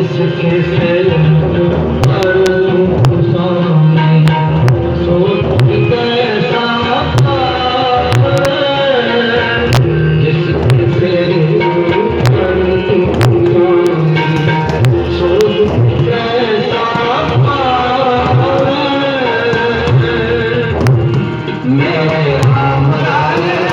जिसके से पर तुम सामने सोच कैसा जिसके से पर तुम सामने सोच कैसा मैं हमारा